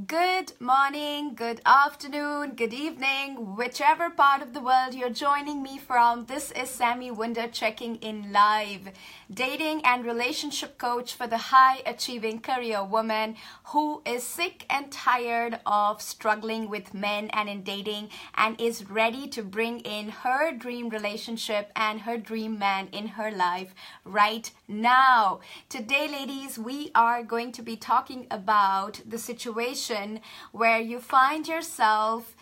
Good morning, good afternoon, good evening, whichever part of the world you're joining me from. This is Sami, Wunder checking in live, dating and relationship coach for the high-achieving career woman who is sick and tired of struggling with men and in dating and is ready to bring in her dream relationship and her dream man in her life right now. Today, ladies, we are going to be talking about the situation where you find yourself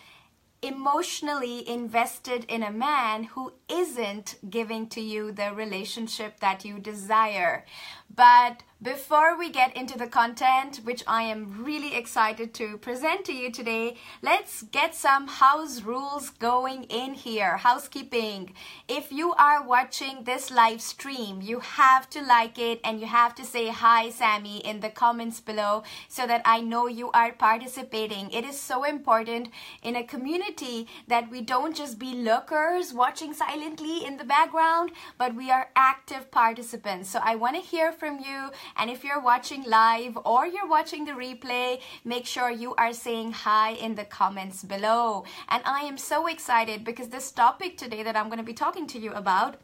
emotionally invested in a man who isn't giving to you the relationship that you desire. But before we get into the content, which I am really excited to present to you today, let's get some house rules going in here. Housekeeping. If you are watching this live stream, you have to like it and you have to say hi, Sami, in the comments below so that I know you are participating. It is so important in a community that we don't just be lurkers watching silently in the background, but we are active participants. So I want to hear from you. And if you're watching live or you're watching the replay, make sure you are saying hi in the comments below. And I am so excited because this topic today that I'm going to be talking to you about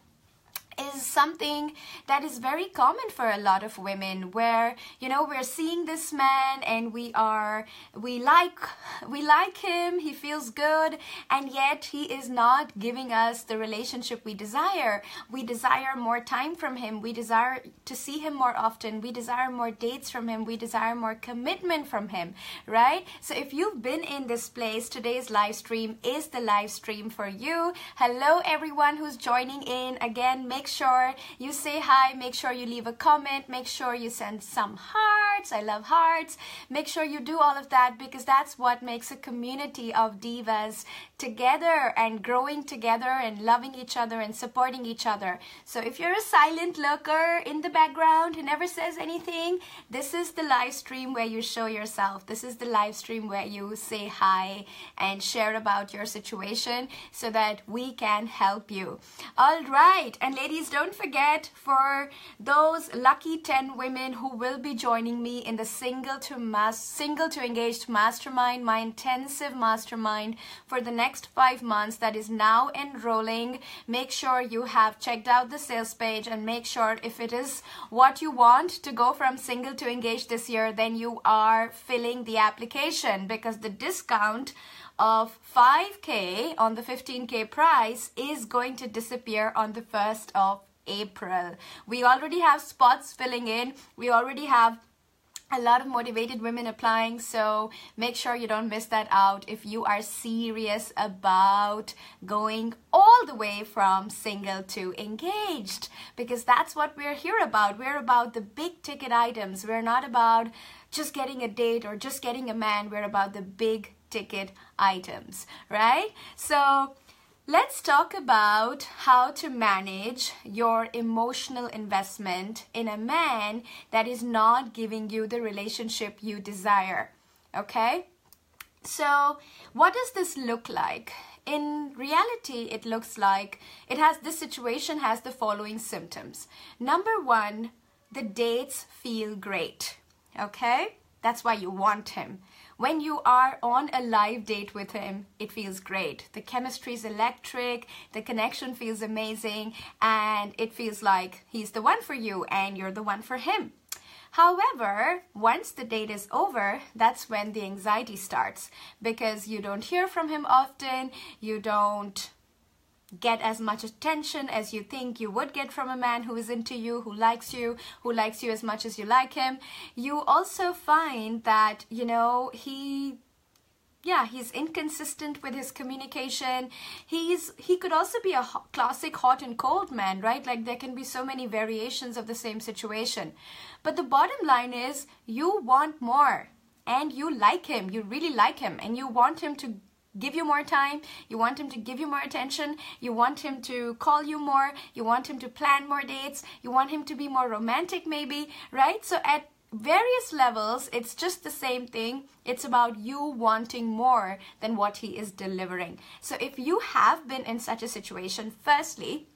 is something that is very common for a lot of women, where we're seeing this man and we like him, he feels good, and yet he is not giving us the relationship we desire. We desire more time from him, we desire to see him more often, we desire more dates from him, we desire more commitment from him, right? So if you've been in this place, today's live stream is the live stream for you. Hello everyone who's joining in. Again, make sure you say hi, make sure you leave a comment, make sure you send some hearts. I love hearts. Make sure you do all of that because that's what makes a community of divas together and growing together and loving each other and supporting each other. So if you're a silent lurker in the background who never says anything, this is the live stream where you show yourself. This is the live stream where you say hi and share about your situation so that we can help you. All right, and ladies, don't forget, for those lucky 10 women who will be joining me in the single to engaged mastermind, my intensive mastermind for the next 5 months that is now enrolling, make sure you have checked out the sales page and make sure if it is what you want to go from single to engaged this year, then you are filling the application, because the discount of 5K on the 15K price is going to disappear on the 1st of April. We already have spots filling in. We already have a lot of motivated women applying, so make sure you don't miss that out if you are serious about going all the way from single to engaged, because that's what we're here about. We're about the big ticket items. We're not about just getting a date or just getting a man. We're about the big ticket items, right? So let's talk about how to manage your emotional investment in a man that is not giving you the relationship you desire, okay? So what does this look like? In reality, it looks like this situation has the following symptoms. Number one, the dates feel great, okay? That's why you want him. When you are on a live date with him, it feels great. The chemistry is electric, the connection feels amazing, and it feels like he's the one for you and you're the one for him. However, once the date is over, that's when the anxiety starts, because you don't hear from him often, you don't get as much attention as you think you would get from a man who is into you, who likes you as much as you like him. You also find that, he's inconsistent with his communication. He could also be a classic hot and cold man, right? Like there can be so many variations of the same situation. But the bottom line is you want more and you like him, you really like him, and you want him to give you more time, you want him to give you more attention, you want him to call you more, you want him to plan more dates, you want him to be more romantic maybe, right? So at various levels, it's just the same thing. It's about you wanting more than what he is delivering. So if you have been in such a situation, firstly,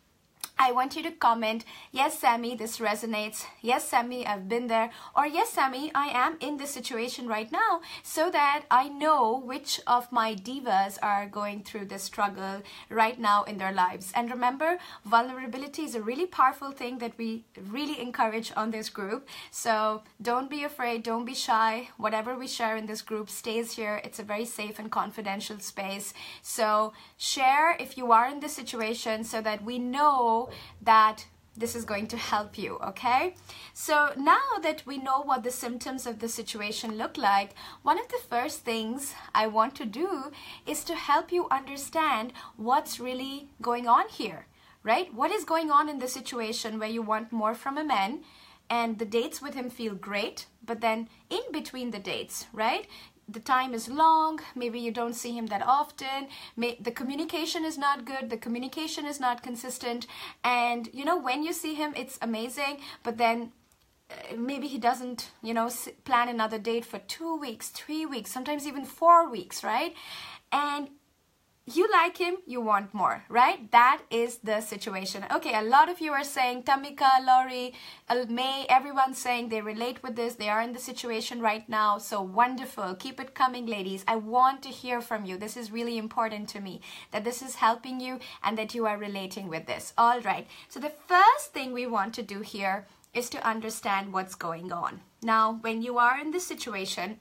I want you to comment, yes, Sami, this resonates. Yes, Sami, I've been there. Or yes, Sami, I am in this situation right now, so that I know which of my divas are going through this struggle right now in their lives. And remember, vulnerability is a really powerful thing that we really encourage on this group. So don't be afraid, don't be shy. Whatever we share in this group stays here. It's a very safe and confidential space. So share if you are in this situation, so that we know that this is going to help you, okay? So now that we know what the symptoms of the situation look like, one of the first things I want to do is to help you understand what's really going on here, right? What is going on in the situation where you want more from a man and the dates with him feel great, but then in between the dates, right? The time is long, maybe you don't see him that often, the communication is not good, the communication is not consistent, and you know, when you see him, it's amazing, but then maybe he doesn't, you know, plan another date for 2 weeks, 3 weeks, sometimes even 4 weeks, right? And you like him, you want more, right? That is the situation. Okay, a lot of you are saying, Tamika, Laurie, May, everyone's saying they relate with this. They are in the situation right now. So wonderful. Keep it coming, ladies. I want to hear from you. This is really important to me, that this is helping you and that you are relating with this. All right. So the first thing we want to do here is to understand what's going on. Now, when you are in this situation,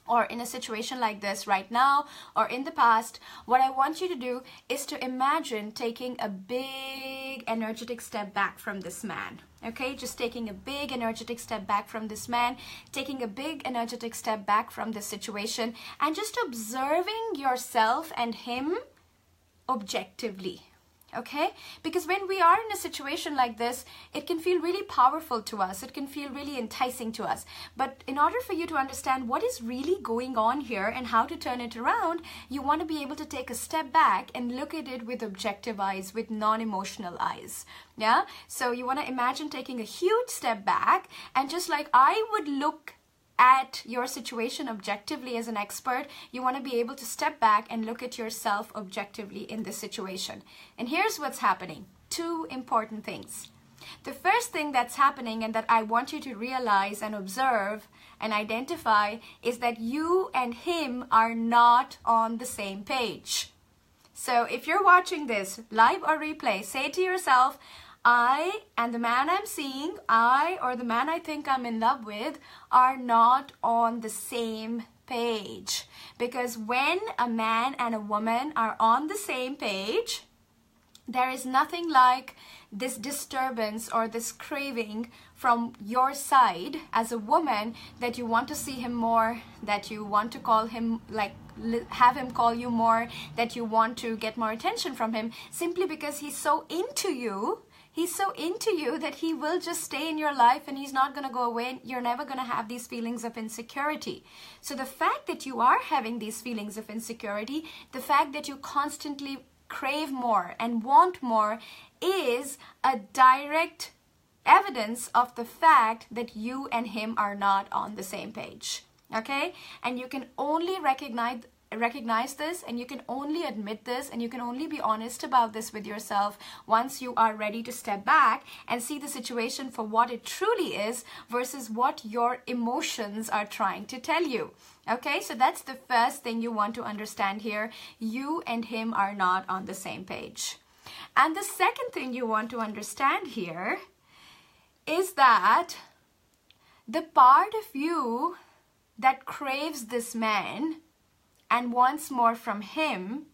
or in a situation like this right now or in the past, what I want you to do is to imagine taking a big energetic step back from this man. Okay, just taking a big energetic step back from this man, taking a big energetic step back from this situation, and just observing yourself and him objectively. Okay, because when we are in a situation like this, it can feel really powerful to us. It can feel really enticing to us. But in order for you to understand what is really going on here and how to turn it around, you want to be able to take a step back and look at it with objective eyes, with non-emotional eyes. Yeah, so you want to imagine taking a huge step back, and just like I would look at your situation objectively as an expert, you want to be able to step back and look at yourself objectively in this situation. And here's what's happening. Two important things. The first thing that's happening, and that I want you to realize and observe and identify, is that you and him are not on the same page. So if you're watching this live or replay, say to yourself, I and the man I'm seeing, I or the man I think I'm in love with, are not on the same page. Because when a man and a woman are on the same page, there is nothing like this disturbance or this craving from your side as a woman, that you want to see him more, that you want to call him, like have him call you more, that you want to get more attention from him, simply because he's so into you. He's so into you that he will just stay in your life and he's not going to go away. You're never going to have these feelings of insecurity. So the fact that you are having these feelings of insecurity, the fact that you constantly crave more and want more, is a direct evidence of the fact that you and him are not on the same page. Okay? And you can only recognize this, and you can only admit this, and you can only be honest about this with yourself once you are ready to step back and see the situation for what it truly is versus what your emotions are trying to tell you. Okay, so that's the first thing you want to understand here. You and him are not on the same page. And the second thing you want to understand here is that the part of you that craves this man and wants more from him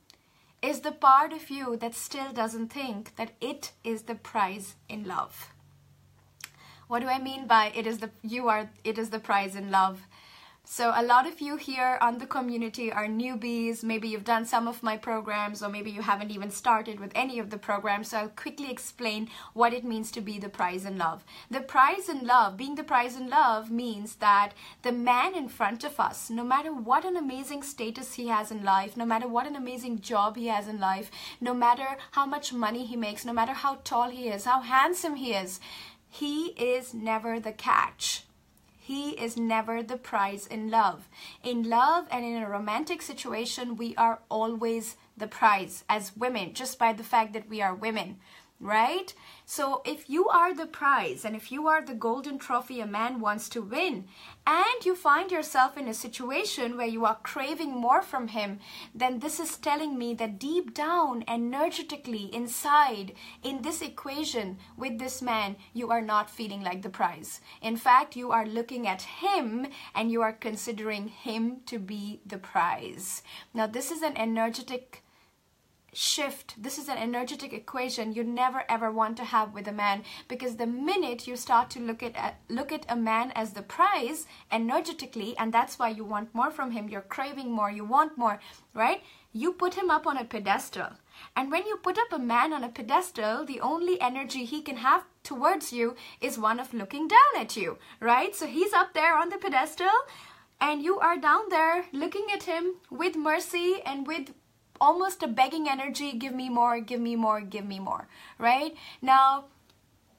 is the part of you that still doesn't think that it is the prize in love. What do I mean by it is the prize in love? So a lot of you here on the community are newbies. Maybe you've done some of my programs, or maybe you haven't even started with any of the programs. So I'll quickly explain what it means to be the prize in love. The prize in love, being the prize in love, means that the man in front of us, no matter what an amazing status he has in life, no matter what an amazing job he has in life, no matter how much money he makes, no matter how tall he is, how handsome he is never the catch. He is never the prize in love. In love and in a romantic situation, we are always the prize as women, just by the fact that we are women. right? So if you are the prize and if you are the golden trophy a man wants to win, and you find yourself in a situation where you are craving more from him, then this is telling me that deep down, energetically, inside, in this equation with this man, you are not feeling like the prize. In fact, you are looking at him and you are considering him to be the prize. Now, this is an energetic shift. This is an energetic equation you never ever want to have with a man, because the minute you start to look at a man as the prize energetically, and that's why you want more from him, you're craving more, you want more, right? You put him up on a pedestal. And when you put up a man on a pedestal, the only energy he can have towards you is one of looking down at you, right? So he's up there on the pedestal and you are down there looking at him with mercy and with almost a begging energy. Give me more, give me more, give me more, right? Now,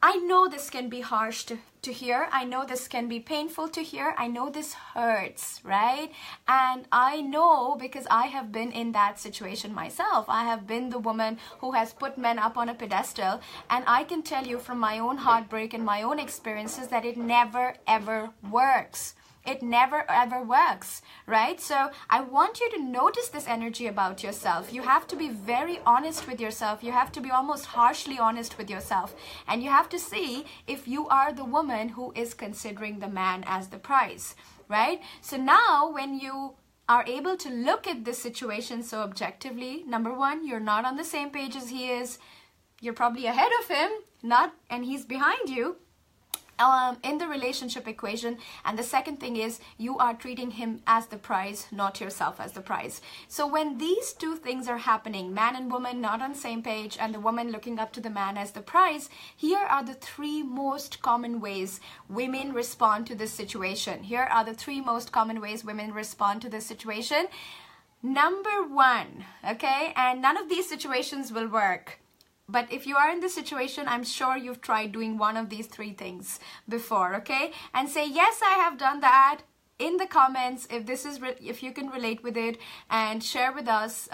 I know this can be harsh to hear. I know this can be painful to hear. I know this hurts, right? And I know because I have been in that situation myself. I have been the woman who has put men up on a pedestal. And I can tell you from my own heartbreak and my own experiences that it never, ever works. It never ever works, right? So I want you to notice this energy about yourself. You have to be very honest with yourself. You have to be almost harshly honest with yourself. And you have to see if you are the woman who is considering the man as the prize, right? So now when you are able to look at this situation so objectively, number one, you're not on the same page as he is. You're probably ahead of him, and he's behind you. In the relationship equation. And the second thing is you are treating him as the prize, not yourself as the prize. So when these two things are happening, man and woman not on the same page and the woman looking up to the man as the prize, here are the three most common ways women respond to this situation. Here are the three most common ways women respond to this situation. Number one, okay, and none of these situations will work. But if you are in this situation, I'm sure you've tried doing one of these three things before, okay? And say, yes, I have done that. In the comments, if you can relate with it, and share with us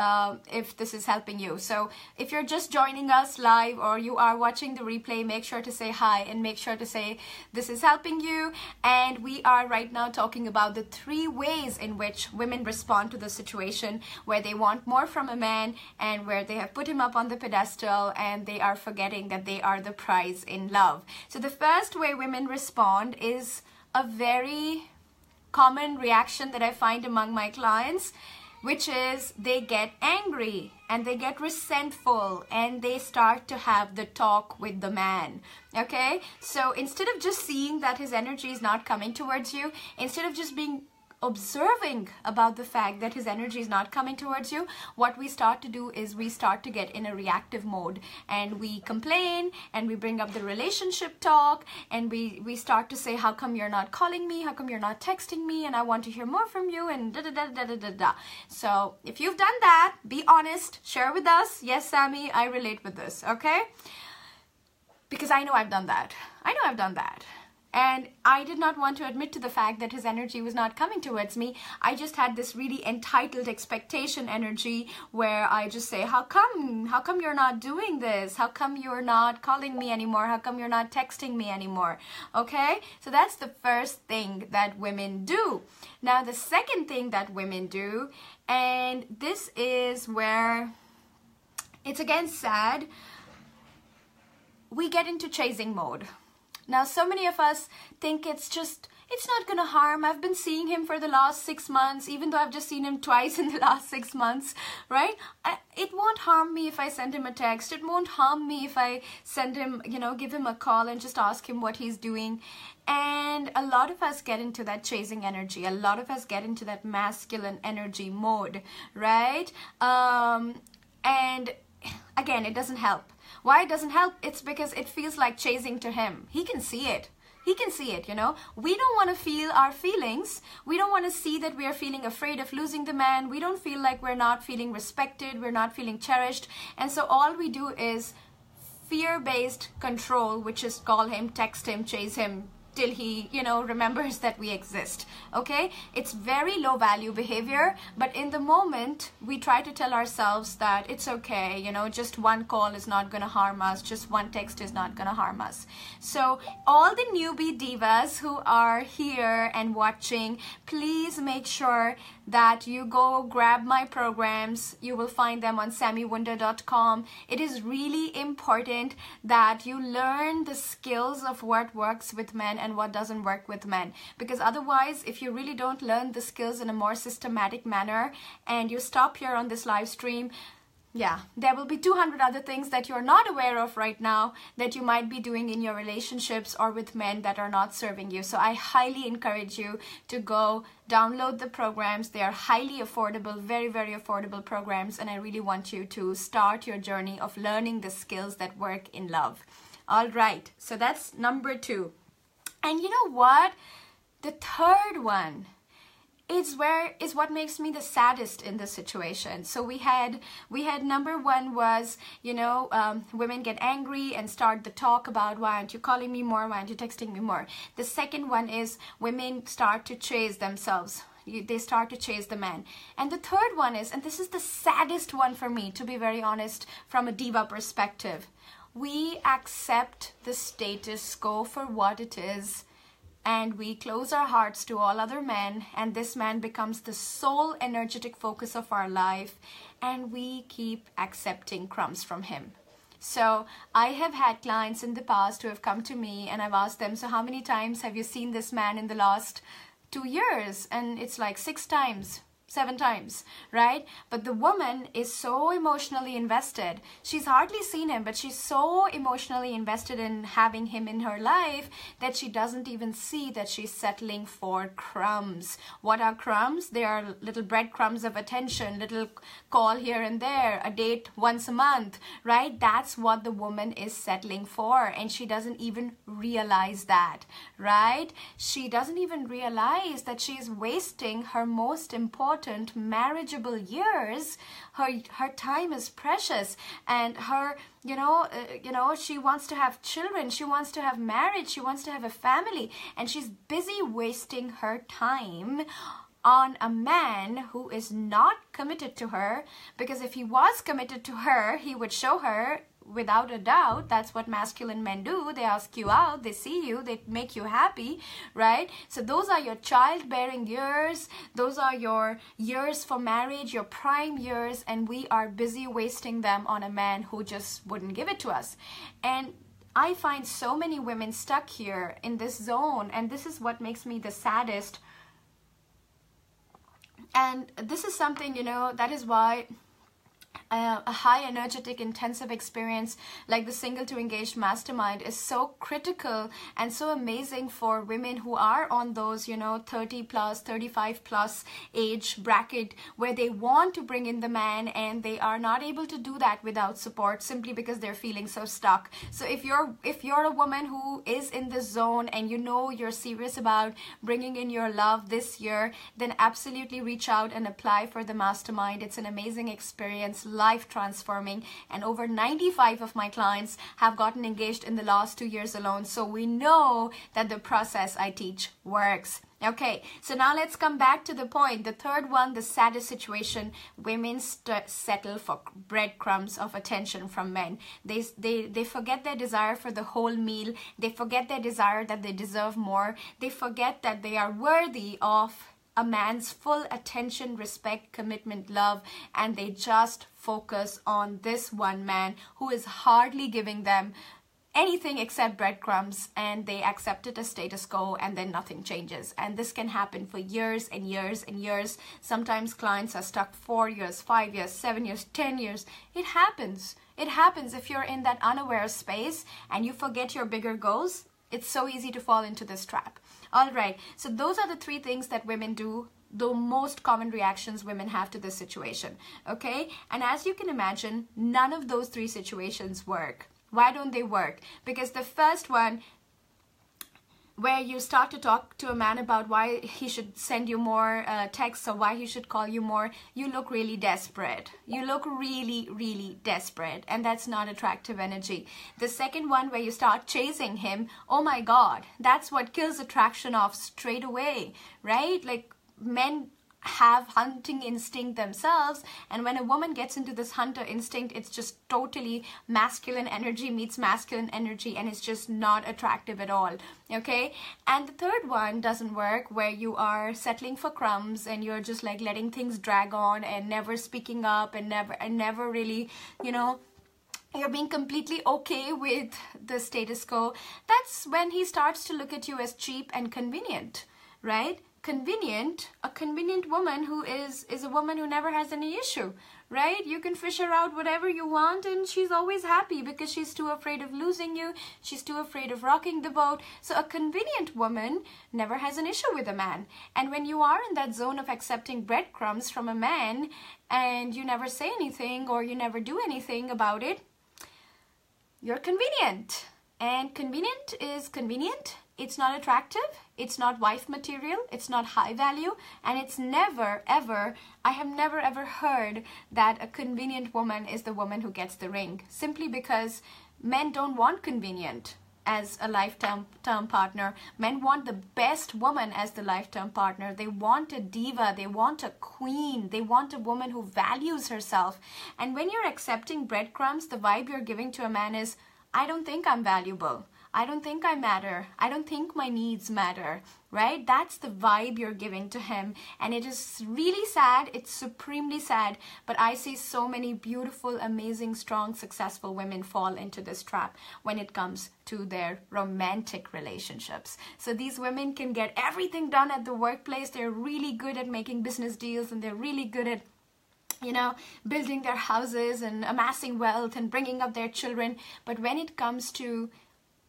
if this is helping you. So if you're just joining us live or you are watching the replay, make sure to say hi and make sure to say this is helping you. And we are right now talking about the three ways in which women respond to the situation where they want more from a man and where they have put him up on the pedestal and they are forgetting that they are the prize in love. So the first way women respond is a very common reaction that I find among my clients, which is they get angry and they get resentful and they start to have the talk with the man. Okay, so instead of just seeing that his energy is not coming towards you, instead of just being observing about the fact that his energy is not coming towards you, what we start to do is we start to get in a reactive mode and we complain and we bring up the relationship talk and we start to say, how come you're not calling me, how come you're not texting me, and I want to hear more from you, and da da da da da da da. So if you've done that, be honest, share with us. Yes, Sami, I relate with this, okay? Because I know I've done that. And I did not want to admit to the fact that his energy was not coming towards me. I just had this really entitled expectation energy where I just say, how come you're not doing this? How come you're not calling me anymore? How come you're not texting me anymore? Okay, so that's the first thing that women do. Now the second thing that women do, and this is where it's again sad, we get into chasing mode. Now, so many of us think it's not going to harm. I've been seeing him for the last 6 months, even though I've just seen him twice in the last 6 months, right? It won't harm me if I send him a text. It won't harm me if I send him, give him a call and just ask him what he's doing. And a lot of us get into that chasing energy. A lot of us get into that masculine energy mode, right? And again, it doesn't help. Why it doesn't help? It's because it feels like chasing to him. He can see it. We don't want to feel our feelings. We don't want to see that we are feeling afraid of losing the man. We don't feel like we're not feeling respected. We're not feeling cherished. And so all we do is fear-based control, which is call him, text him, chase him, till he, you know, remembers that we exist. Okay, it's very low value behavior, but in the moment we try to tell ourselves that it's okay, you know, just one call is not going to harm us, just one text is not going to harm us. So all the newbie divas who are here and watching, please make sure that you go grab my programs. You will find them on samiwunder.com. It is really important that you learn the skills of what works with men and what doesn't work with men, because otherwise, if you really don't learn the skills in a more systematic manner and you stop here on this live stream, yeah, there will be 200 other things that you're not aware of right now that you might be doing in your relationships or with men that are not serving you. So I highly encourage you to go download the programs. They are highly affordable, very, very affordable programs. And I really want you to start your journey of learning the skills that work in love. All right, so that's number 2. And you know what? The third one is what makes me the saddest in this situation. So we had number 1 was, you know, women get angry and start the talk about, why aren't you calling me more, why aren't you texting me more. The second one is women start to chase themselves. They start to chase the man. And the third one is, and this is the saddest one for me, to be very honest, from a diva perspective, we accept the status quo for what it is, and we close our hearts to all other men, and this man becomes the sole energetic focus of our life, and we keep accepting crumbs from him. So I have had clients in the past who have come to me, and I've asked them, so how many times have you seen this man in the last 2 years? And it's like 6 times. 7 times, right? But the woman is so emotionally invested. She's hardly seen him, but she's so emotionally invested in having him in her life that she doesn't even see that she's settling for crumbs. What are crumbs? They are little breadcrumbs of attention, little call here and there, a date once a month, right? That's what the woman is settling for, and she doesn't even realize that, right? She doesn't even realize that she's wasting her most important marriageable years. Her time is precious, and her she wants to have children, she wants to have marriage, she wants to have a family, and she's busy wasting her time on a man who is not committed to her, because if he was committed to her, he would show her without a doubt. That's what masculine men do. They ask you out, they see you, they make you happy, right? So those are your childbearing years, those are your years for marriage, your prime years, and we are busy wasting them on a man who just wouldn't give it to us. And I find so many women stuck here in this zone, and this is what makes me the saddest. And this is something, you know, that is why a high energetic intensive experience like the Single to Engaged Mastermind is so critical and so amazing for women who are on those, 30 plus, 35 plus age bracket where they want to bring in the man and they are not able to do that without support simply because they're feeling so stuck. So if you're a woman who is in this zone and you're serious about bringing in your love this year, then absolutely reach out and apply for the mastermind. It's an amazing experience, life transforming, and over 95 of my clients have gotten engaged in the last 2 years alone. So we know that the process I teach works. Okay, so now let's come back to the point. The third one, the saddest situation, women settle for breadcrumbs of attention from men. They forget their desire for the whole meal. They forget their desire that they deserve more. They forget that they are worthy of a man's full attention, respect, commitment, love, and they just focus on this one man who is hardly giving them anything except breadcrumbs, and they accept it as status quo, and then nothing changes. And this can happen for years and years and years. Sometimes clients are stuck 4 years, 5 years, 7 years, 10 years. It happens. It happens if you're in that unaware space and you forget your bigger goals. It's so easy to fall into this trap. All right, so those are the 3 things that women do, the most common reactions women have to this situation, okay? And as you can imagine, none of those 3 situations work. Why don't they work? Because the first one, where you start to talk to a man about why he should send you more texts or why he should call you more, you look really desperate. You look really, really desperate, and that's not attractive energy. The second one, where you start chasing him, oh my God, that's what kills attraction off straight away, right? Like, men have hunting instinct themselves, and when a woman gets into this hunter instinct, it's just totally masculine energy meets masculine energy, and it's just not attractive at all. Okay, and the third one doesn't work, where you are settling for crumbs and you're just like letting things drag on and never speaking up and never really, you know, you're being completely okay with the status quo. That's when he starts to look at you as cheap and convenient, right? Convenient, a convenient woman who is a woman who never has any issue, right? You can fish her out whatever you want and she's always happy because she's too afraid of losing you. She's too afraid of rocking the boat. So a convenient woman never has an issue with a man. And when you are in that zone of accepting breadcrumbs from a man and you never say anything or you never do anything about it, you're convenient. And convenient is convenient. It's not attractive, it's not wife material, it's not high value, and it's never ever, I have never ever heard that a convenient woman is the woman who gets the ring, simply because men don't want convenient as a lifetime partner. Men want the best woman as the lifetime partner. They want a diva, they want a queen, they want a woman who values herself. And when you're accepting breadcrumbs, the vibe you're giving to a man is, I don't think I'm valuable. I don't think I matter. I don't think my needs matter, right? That's the vibe you're giving to him. And it is really sad. It's supremely sad. But I see so many beautiful, amazing, strong, successful women fall into this trap when it comes to their romantic relationships. So these women can get everything done at the workplace. They're really good at making business deals, and they're really good at, you know, building their houses and amassing wealth and bringing up their children. But when it comes to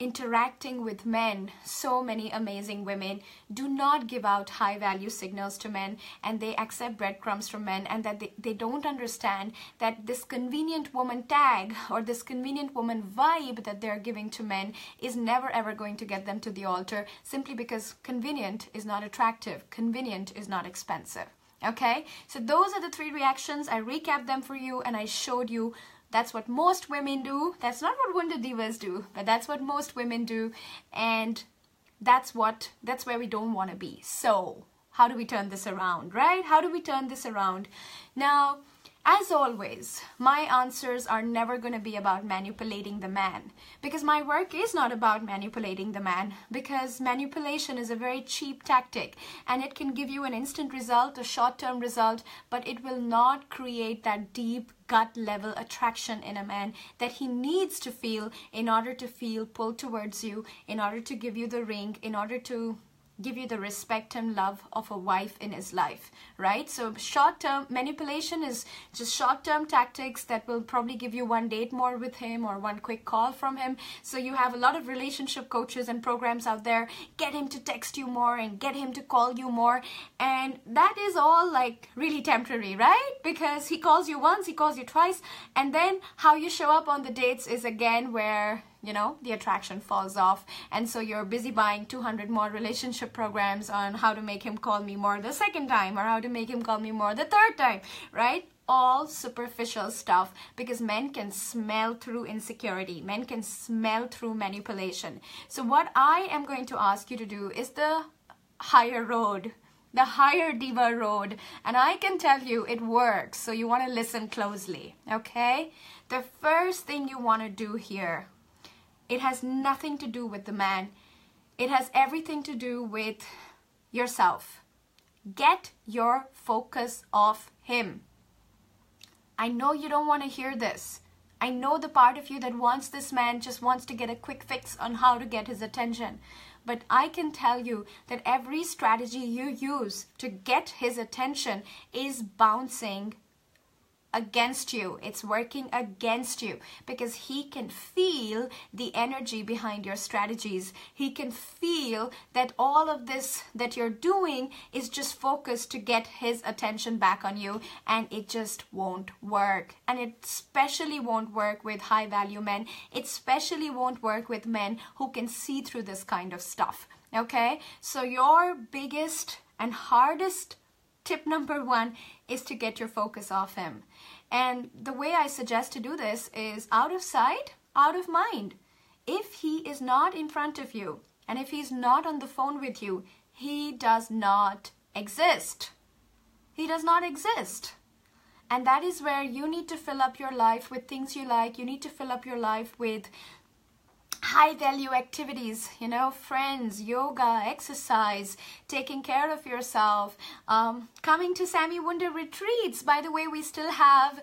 interacting with men, so many amazing women do not give out high value signals to men, and they accept breadcrumbs from men, and that they don't understand that this convenient woman tag or this convenient woman vibe that they're giving to men is never ever going to get them to the altar, simply because convenient is not attractive, convenient is not expensive. Okay, so those are the 3 reactions. I recapped them for you and I showed you that's what most women do. That's not what Wunder Divas do, but that's what most women do, and that's where we don't want to be. So how do we turn this around, right? How do we turn this around? Now, as always, my answers are never going to be about manipulating the man, because my work is not about manipulating the man, because manipulation is a very cheap tactic and it can give you an instant result, a short-term result, but it will not create that deep gut level attraction in a man that he needs to feel in order to feel pulled towards you, in order to give you the ring, in order to give you the respect and love of a wife in his life, right? So short-term manipulation is just short-term tactics that will probably give you 1 date more with him or 1 quick call from him. So you have a lot of relationship coaches and programs out there. Get him to text you more and get him to call you more. And that is all like really temporary, right? Because he calls you once, he calls you twice. And then how you show up on the dates is again where, you know, the attraction falls off. And so you're busy buying 200 more relationship programs on how to make him call me more the second time or how to make him call me more the third time, right? All superficial stuff, because men can smell through insecurity. Men can smell through manipulation. So what I am going to ask you to do is the higher road, the higher diva road. And I can tell you it works. So you want to listen closely, okay? The first thing you want to do here, it has nothing to do with the man. It has everything to do with yourself. Get your focus off him. I know you don't want to hear this. I know the part of you that wants this man, just wants to get a quick fix on how to get his attention. But I can tell you that every strategy you use to get his attention is bouncing against you. It's working against you, because he can feel the energy behind your strategies. He can feel that all of this that you're doing is just focused to get his attention back on you, and it just won't work. And it especially won't work with high value men. It especially won't work with men who can see through this kind of stuff. Okay, so your biggest and hardest tip number one is to get your focus off him. And the way I suggest to do this is out of sight, out of mind. If he is not in front of you, and if he's not on the phone with you, he does not exist. He does not exist. And that is where you need to fill up your life with things you like. You need to fill up your life with high value activities, you know, friends, yoga, exercise, taking care of yourself, coming to Sami Wunder retreats. By the way, we still have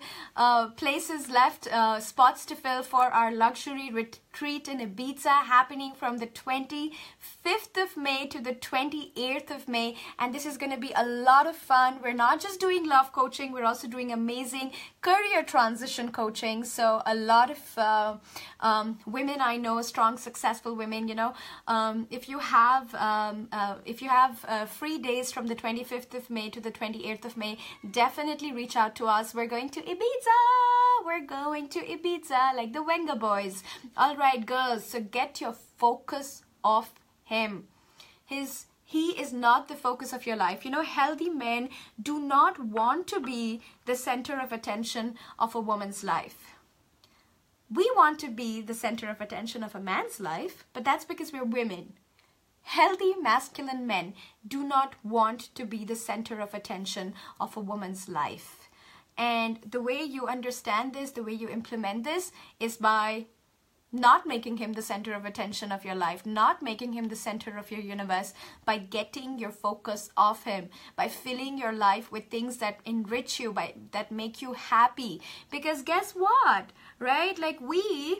places left, spots to fill for our luxury retreat in Ibiza, happening from the 25th of May to the 28th of May. And this is going to be a lot of fun. We're not just doing love coaching, we're also doing amazing career transition coaching. So a lot of women I know, strong, successful women, you know, if you have free days from the 25th of May to the 28th of May, definitely reach out to us. We're going to Ibiza. We're going to Ibiza like the Wenger boys. All right, girls, so get your focus off him. He is not the focus of your life. You know, healthy men do not want to be the center of attention of a woman's life. We want to be the center of attention of a man's life, but that's because we're women. Healthy masculine men do not want to be the center of attention of a woman's life. And the way you understand this, the way you implement this, is by not making him the center of attention of your life, not making him the center of your universe, by getting your focus off him, by filling your life with things that enrich you, that make you happy. Because guess what, right? Like when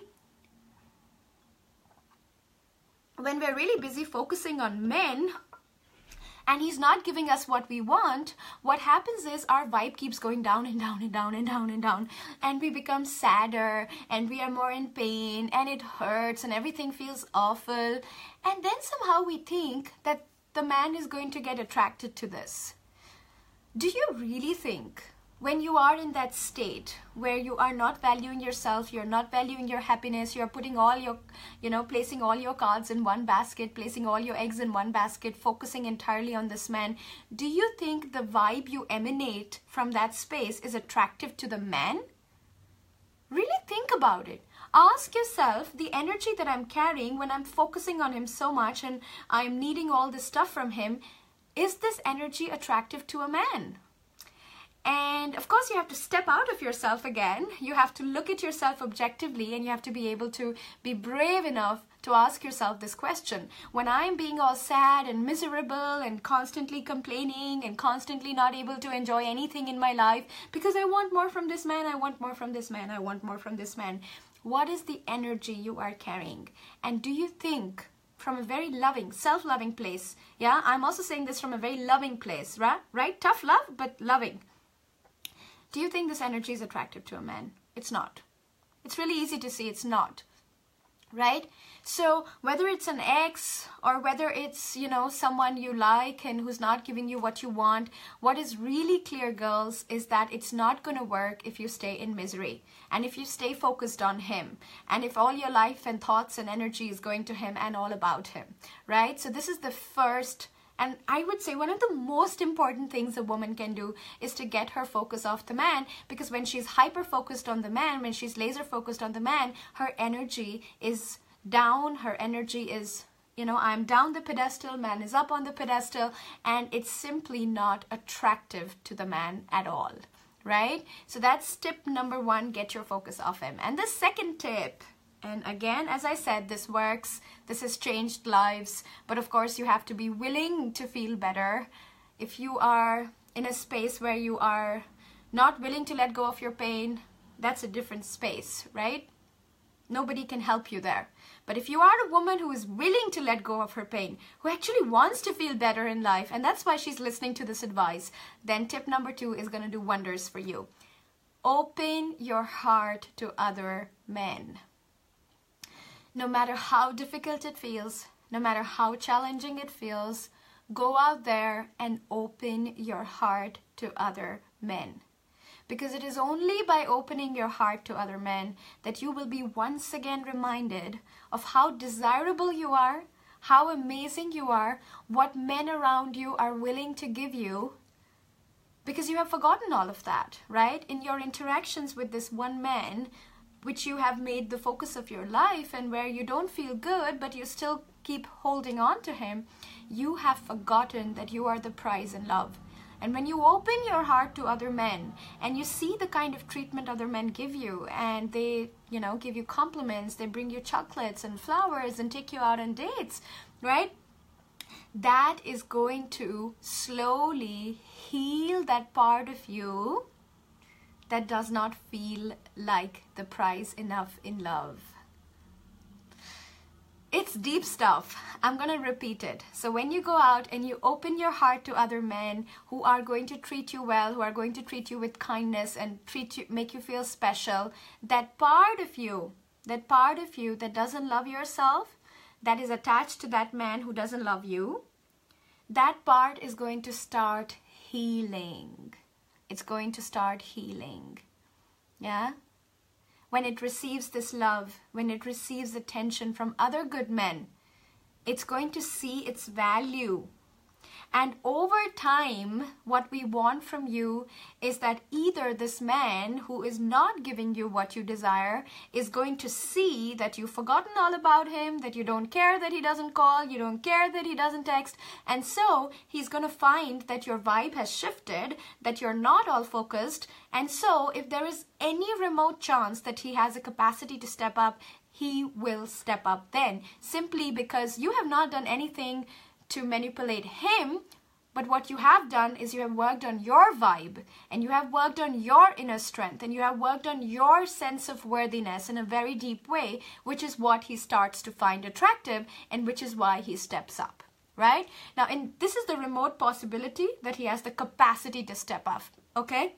we're really busy focusing on men, and he's not giving us what we want, what happens is our vibe keeps going down and down and down and down and down. And we become sadder and we are more in pain and it hurts and everything feels awful. And then somehow we think that the man is going to get attracted to this. Do you really think when you are in that state where you are not valuing yourself, you're not valuing your happiness, you're putting all your, placing all your cards in one basket, placing all your eggs in one basket, focusing entirely on this man, do you think the vibe you emanate from that space is attractive to the man? Really think about it. Ask yourself, the energy that I'm carrying when I'm focusing on him so much and I'm needing all this stuff from him, is this energy attractive to a man? And of course, you have to step out of yourself again. You have to look at yourself objectively, and you have to be able to be brave enough to ask yourself this question. When I'm being all sad and miserable and constantly complaining and constantly not able to enjoy anything in my life because I want more from this man, I want more from this man, I want more from this man, what is the energy you are carrying? And do you think from a very loving, self-loving place, yeah, I'm also saying this from a very loving place, right? Tough love, but loving. Do you think this energy is attractive to a man? It's not. It's really easy to see it's not, right? So whether it's an ex or whether it's, someone you like and who's not giving you what you want, what is really clear, girls, is that it's not going to work if you stay in misery and if you stay focused on him and if all your life and thoughts and energy is going to him and all about him, right? So this is the first, and I would say one of the most important things a woman can do is to get her focus off the man, because when she's hyper-focused on the man, when she's laser-focused on the man, her energy is down, her energy is, I'm down the pedestal, man is up on the pedestal, and it's simply not attractive to the man at all, right? So that's tip number one, get your focus off him. And the second tip, and again, as I said, this works. This has changed lives. But of course, you have to be willing to feel better. If you are in a space where you are not willing to let go of your pain, that's a different space, right? Nobody can help you there. But if you are a woman who is willing to let go of her pain, who actually wants to feel better in life, and that's why she's listening to this advice, then tip number 2 is going to do wonders for you. Open your heart to other men. No matter how difficult it feels, no matter how challenging it feels, go out there and open your heart to other men. Because it is only by opening your heart to other men that you will be once again reminded of how desirable you are, how amazing you are, what men around you are willing to give you, because you have forgotten all of that, right? In your interactions with this one man, which you have made the focus of your life and where you don't feel good, but you still keep holding on to him, you have forgotten that you are the prize in love. And when you open your heart to other men and you see the kind of treatment other men give you, and they, you know, give you compliments, they bring you chocolates and flowers and take you out on dates, right? That is going to slowly heal that part of you that does not feel like the prize enough in love. It's deep stuff. I'm going to repeat it. So when you go out and you open your heart to other men who are going to treat you well, who are going to treat you with kindness and make you feel special, that part of you that doesn't love yourself, that is attached to that man who doesn't love you, that part is going to start healing. It's going to start healing. Yeah? When it receives this love, when it receives attention from other good men, it's going to see its value. And over time, what we want from you is that either this man who is not giving you what you desire is going to see that you've forgotten all about him, that you don't care that he doesn't call, you don't care that he doesn't text, and so he's going to find that your vibe has shifted, that you're not all focused, and so if there is any remote chance that he has a capacity to step up, he will step up then, simply because you have not done anything to manipulate him, but what you have done is you have worked on your vibe, and you have worked on your inner strength, and you have worked on your sense of worthiness in a very deep way, which is what he starts to find attractive, and which is why he steps up, right? Now, this is the remote possibility that he has the capacity to step up, okay?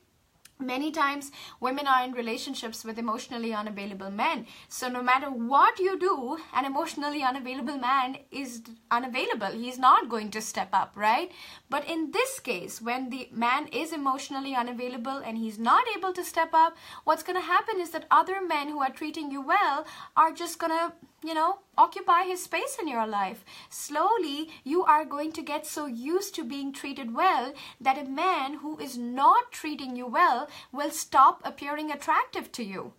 Many times women are in relationships with emotionally unavailable men. So no matter what you do, an emotionally unavailable man is unavailable. He's not going to step up, right? But in this case, when the man is emotionally unavailable and he's not able to step up, what's going to happen is that other men who are treating you well are just going to, you know, occupy his space in your life. Slowly, you are going to get so used to being treated well that a man who is not treating you well will stop appearing attractive to you.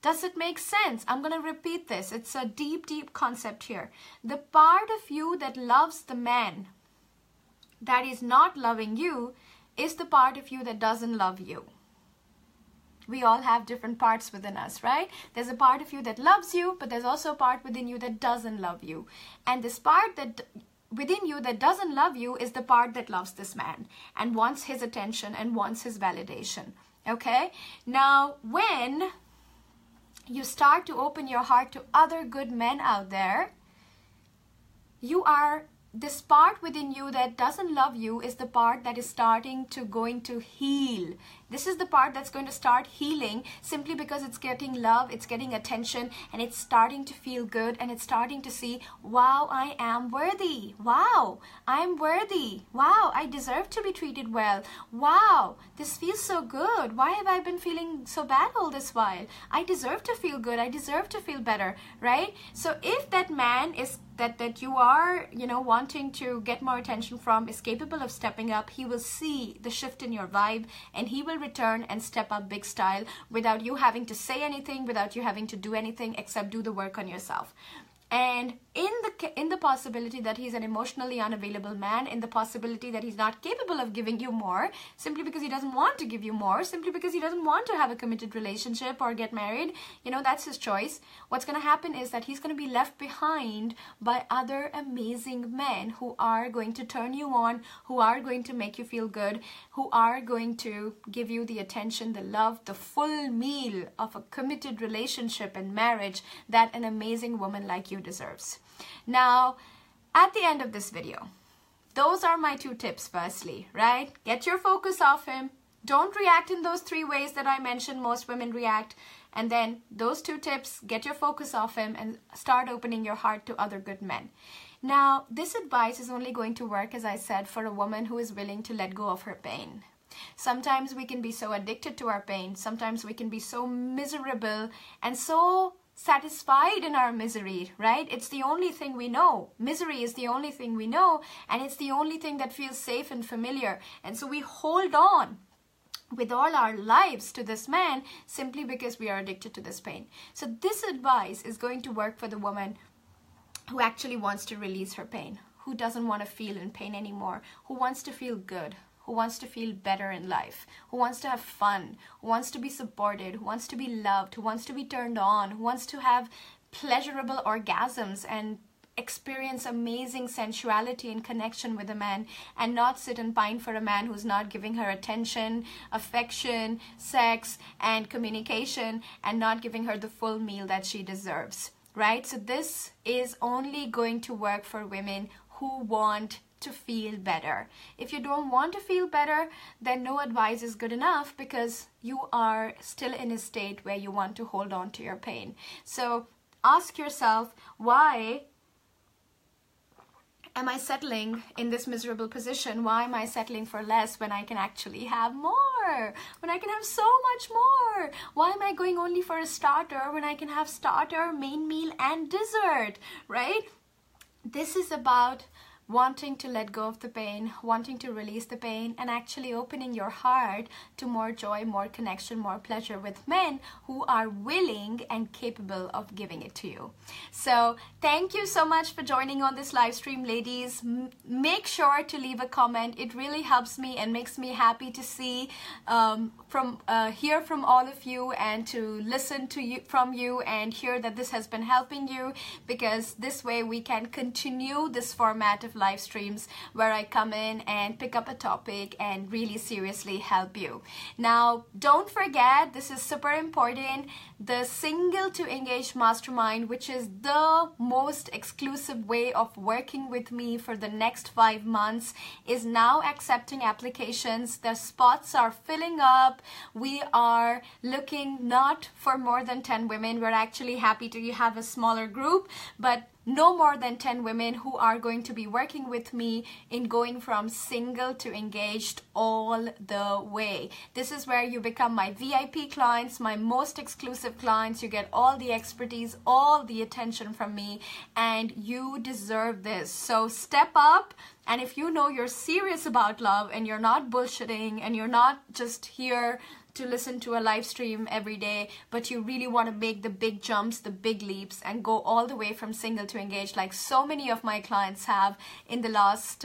Does it make sense? I'm going to repeat this. It's a deep, deep concept here. The part of you that loves the man that is not loving you is the part of you that doesn't love you. We all have different parts within us, right? There's a part of you that loves you, but there's also a part within you that doesn't love you. And this part that within you that doesn't love you is the part that loves this man and wants his attention and wants his validation, okay? Now, when you start to open your heart to other good men out there, this part within you that doesn't love you is the part that is going to heal. This is the part that's going to start healing simply because it's getting love, it's getting attention, and it's starting to feel good, and it's starting to see, wow, I am worthy. Wow, I'm worthy. Wow, I deserve to be treated well. Wow, this feels so good. Why have I been feeling so bad all this while? I deserve to feel good. I deserve to feel better, right? So if that man is that you are, you know, wanting to get more attention from is capable of stepping up, he will see the shift in your vibe, and he will return and step up big style without you having to say anything, without you having to do anything except do the work on yourself. And in the possibility that he's an emotionally unavailable man, in the possibility that he's not capable of giving you more, simply because he doesn't want to give you more, simply because he doesn't want to have a committed relationship or get married, you know, that's his choice. What's going to happen is that he's going to be left behind by other amazing men who are going to turn you on, who are going to make you feel good, who are going to give you the attention, the love, the full meal of a committed relationship and marriage that an amazing woman like you deserves. Now, at the end of this video, those are my 2 tips. Firstly, right? Get your focus off him. Don't react in those 3 ways that I mentioned most women react. And then those 2 tips, get your focus off him and start opening your heart to other good men. Now, this advice is only going to work, as I said, for a woman who is willing to let go of her pain. Sometimes we can be so addicted to our pain. Sometimes we can be so miserable and so satisfied in our misery, right? It's the only thing we know. Misery is the only thing we know, and it's the only thing that feels safe and familiar. And so we hold on with all our lives to this man simply because we are addicted to this pain. So this advice is going to work for the woman who actually wants to release her pain, who doesn't want to feel in pain anymore, who wants to feel good, who wants to feel better in life, who wants to have fun, who wants to be supported, who wants to be loved, who wants to be turned on, who wants to have pleasurable orgasms and experience amazing sensuality and connection with a man, and not sit and pine for a man who's not giving her attention, affection, sex, and communication, and not giving her the full meal that she deserves, right? So this is only going to work for women who want to feel better. If you don't want to feel better, then no advice is good enough, because you are still in a state where you want to hold on to your pain. So ask yourself, why am I settling in this miserable position? Why am I settling for less when I can actually have more? When I can have so much more? Why am I going only for a starter when I can have starter, main meal, and dessert, right? This is about wanting to let go of the pain, wanting to release the pain, and actually opening your heart to more joy, more connection, more pleasure with men who are willing and capable of giving it to you. So thank you so much for joining on this live stream, ladies. Make sure to leave a comment. It really helps me and makes me happy to see hear from all of you, and to listen to you from you, and hear that this has been helping you, because this way we can continue this format of live streams where I come in and pick up a topic and really seriously help you. Now, don't forget, this is super important, the Single to Engaged Mastermind, which is the most exclusive way of working with me for the next 5 months, is now accepting applications. The spots are filling up. We are looking not for more than 10 women. We're actually happy to have a smaller group, but no more than 10 women who are going to be working with me in going from single to engaged all the way. This is where you become my VIP clients, my most exclusive clients. You get all the expertise, all the attention from me, and you deserve this. So step up. And if you know you're serious about love, and you're not bullshitting, and you're not just here to listen to a live stream every day, but you really want to make the big jumps, the big leaps, and go all the way from single to engaged, like so many of my clients have in the last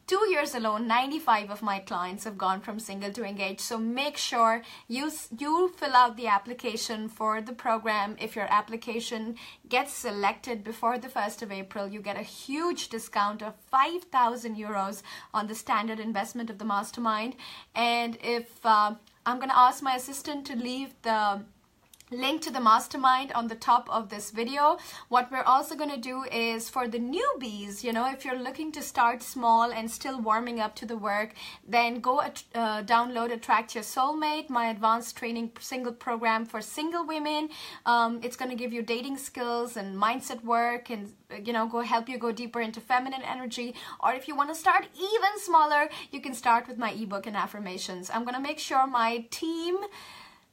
2 years alone. 95 of my clients have gone from single to engaged. So make sure you fill out the application for the program. If your application gets selected before the 1st of April, you get a huge discount of 5,000 euros on the standard investment of the mastermind. And if I'm going to ask my assistant to leave the link to the mastermind on the top of this video. What we're also going to do is, for the newbies, you know, if you're looking to start small and still warming up to the work, then go download Attract Your Soulmate, my advanced training single program for single women. It's going to give you dating skills and mindset work, and you know, help you go deeper into feminine energy. Or if you want to start even smaller, you can start with my ebook and affirmations. I'm going to make sure my team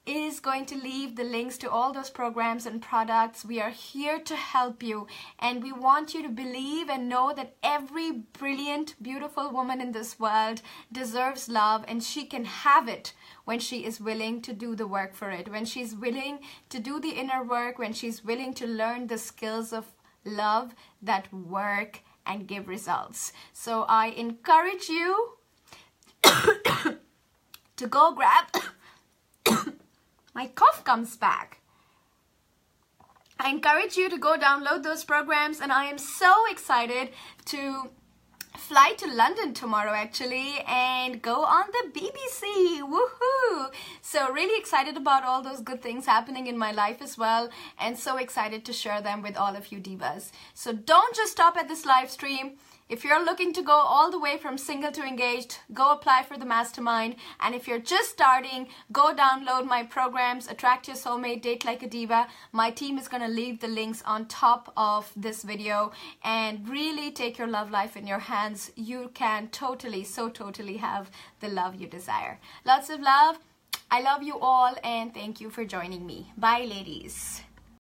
is going to leave the links to all those programs and products. We are here to help you, and we want you to believe and know that every brilliant, beautiful woman in this world deserves love, and she can have it when she is willing to do the work for it, when she's willing to do the inner work, when she's willing to learn the skills of love that work and give results. So I encourage you to go grab my cough comes back. I encourage you to go download those programs, and I am so excited to fly to London tomorrow actually and go on the BBC. Woohoo! So really excited about all those good things happening in my life as well, and so excited to share them with all of you divas. So don't just stop at this live stream. If you're looking to go all the way from single to engaged, go apply for the mastermind. And if you're just starting, go download my programs, Attract Your Soulmate, Date Like a Diva. My team is going to leave the links on top of this video, and really take your love life in your hands. You can totally, so totally have the love you desire. Lots of love. I love you all, and thank you for joining me. Bye, ladies.